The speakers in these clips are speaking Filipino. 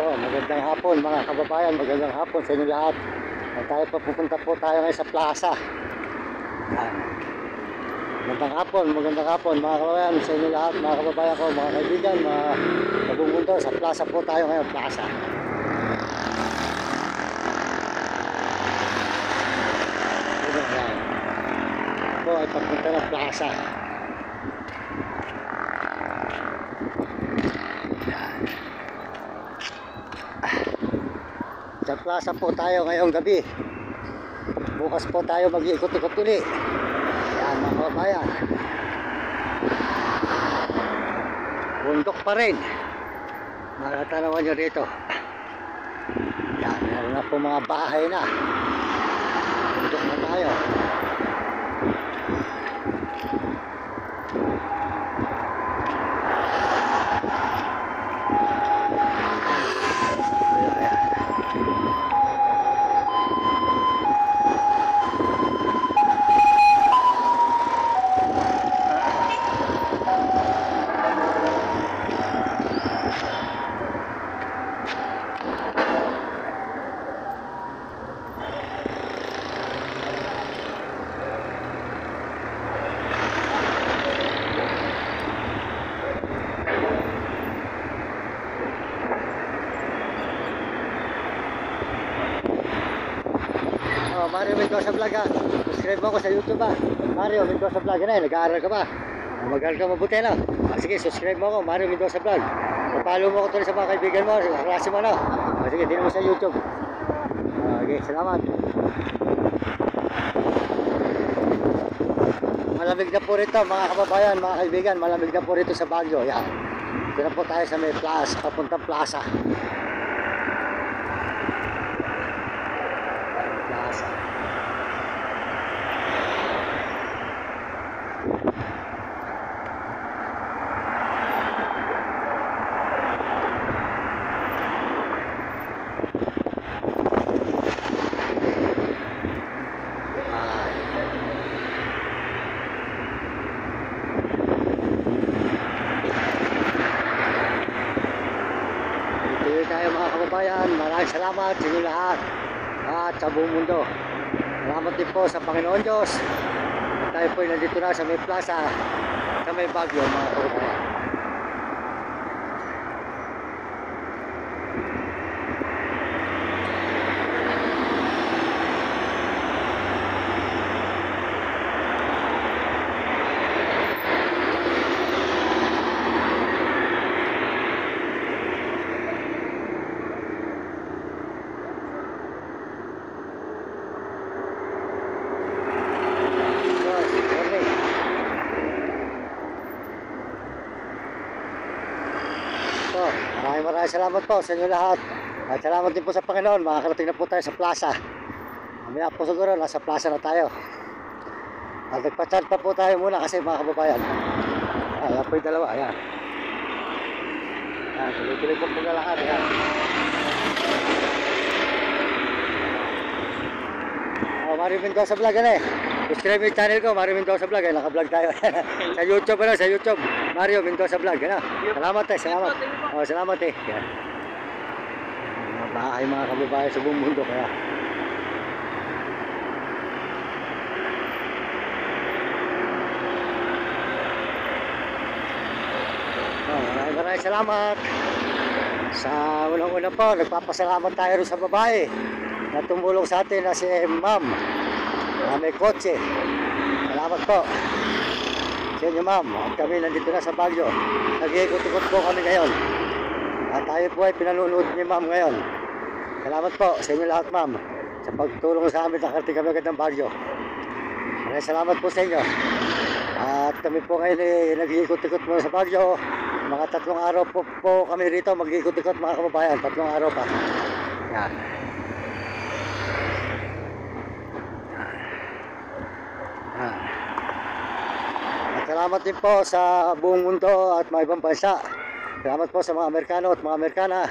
Magandang hapon mga kababayan, magandang hapon sa inyo lahat. Tayo pupunta po tayo ngayon sa plaza. Yan. Magandang hapon mga kababayan sa inyo lahat, mga kababayan ko, mga kaibigan, mga kabumunto. Sa plaza po tayo ngayon, plaza. Yan. Ito ay papunta ng plaza. Sa plaza po tayo ngayong gabi. Bukas po tayo mag-iikot-ikot uli. Yan mga kababayan. Bundok pa rin. Matatanawan nyo rito. Yan, meron na po mga bahay na. Bundok na tayo. Mario Mendoza Vlog ha. Subscribe mo ako sa YouTube ha. Mario Mendoza Vlog. Yan eh, nag-aaral ka ba? Mag-aaral ka mabuti na. Sige, subscribe mo ako, Mario Mendoza Vlog. Follow mo ako tuloy sa mga kaibigan mo, sa klase mo na. Sige, din mo sa YouTube. Okay, salamat. Malamig na po rito mga kababayan, mga kaibigan. Malamig na po rito sa Baguio. Yan. Ito na po tayo sa may plaza, papuntang plaza. Maraming salamat sa inyo lahat at sa buong mundo. Salamat din po sa Panginoon Diyos. Tayo po ay nandito na sa may plaza, sa may Baguio mga kababayan. Maraming salamat po sa inyo lahat. At salamat din po sa Panginoon. Makakarating na po tayo sa plaza. Mamaya po siguro nasa plaza na tayo. At nagpa-chat pa po tayo muna kasi mga kababayan. Ayan po yung dalawa. Ayan. Ayan, tuloy-tuloy po paglalakad. Ayan. Mario Mendoza Vlog yan eh. Subscribe yung channel ko, Mario Mendoza Vlog. Ayan, naka-vlog tayo. Sa YouTube, ano, sa YouTube. Mario Mendoza Vlog. Ano. Salamat eh, salamat. Salamat eh. Yan. Mga bahay mga kababayan sa buong mundo kaya. Maraming salamat. Sa unang-una po, nagpapasalamat tayo rin sa babae na tumulong sa atin na si Ma'am na may kotse. Salamat po sa inyo ma'am. At kami nandito na sa Baguio. Nag-iikot-ikot po kami ngayon. At tayo po ay pinanunood ni ma'am ngayon. Salamat po sa inyo lahat ma'am sa pagtulong sa amin. Nakarating kami agad ng Baguio. Maraming salamat po sa inyo. At kami po ngayon ay nag-iikot-ikot mo sa Baguio. Mga 3 araw po kami rito mag-iikot-ikot mga kababayan. 3 araw pa. Yan. At salamat din po sa buong mundo at mga ibang bansa. Salamat po sa mga Amerikano at mga Amerikana,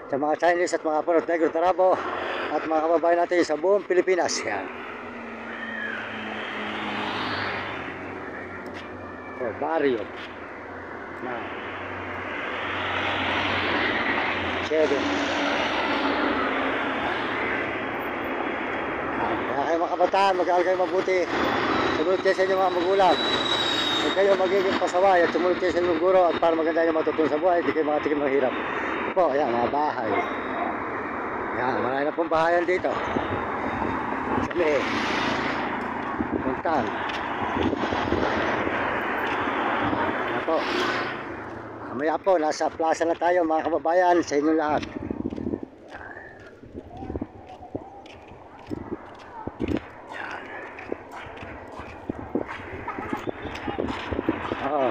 sa mga Chinese at mga Punot Negro Tarabo at mga kababayan natin sa buong Pilipinas. Yan. Barrio. 7. Kaya kayo mga kabataan, mag-aaral kayo mabuti. Sumunod kayo sa inyong mga magulang. Huwag kayo magiging pasaway at sumunod kayo sa inyong guro at para maganda yung matutunan sa buhay, hindi kayo makatikim ng hirap. Po, ayan, mga bahay. Ayan, marami na pong bahayan dito. Sabi, puntang. Ayan po. Mamaya po, nasa plaza na tayo mga kababayan sa inyong lahat. Oo.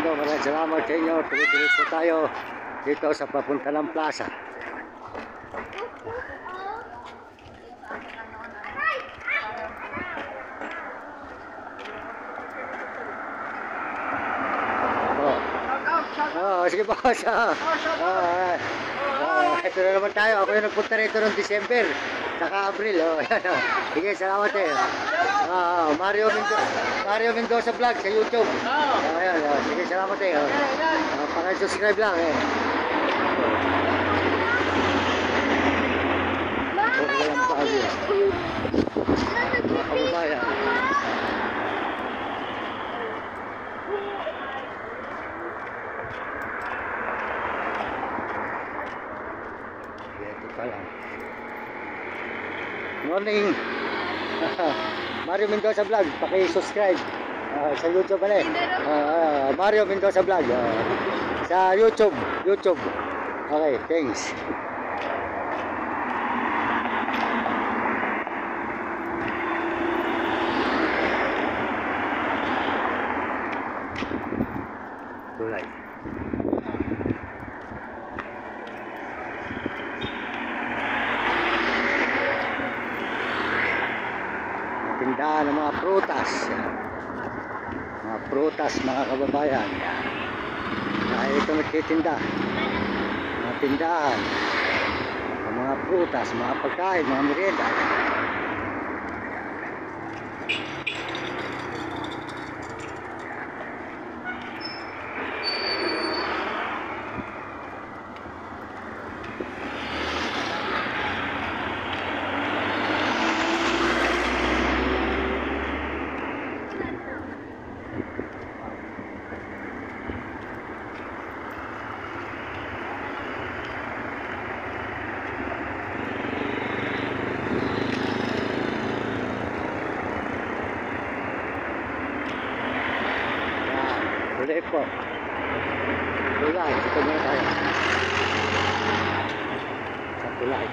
Maraming salamat sa inyo. Tuloy-tuloy po tayo dito sa papunta ng plaza. Sige po. Ito na naman tayo. Ako yung nagpunta rito noong December. Saka April. Sige, salamat eh. Mario Mendoza Vlog sa YouTube. Ayan, sige, salamat eh. Paki-subscribe lang eh. Walang bago. Mga kababayan. Ito pa lang. Morning. Mario Mendoza Vlog, paki-subscribe sa YouTube ulit. Mario Mendoza Vlog sa YouTube. Okay, thanks. Tulay. Tindahan ng mga prutas, mga kababayan. Ito nagtitinda, mga tindahan ng mga prutas, mga pagkain, mga merienda. Tulay po. Tulay. Ito muna tayo. Sa tulay.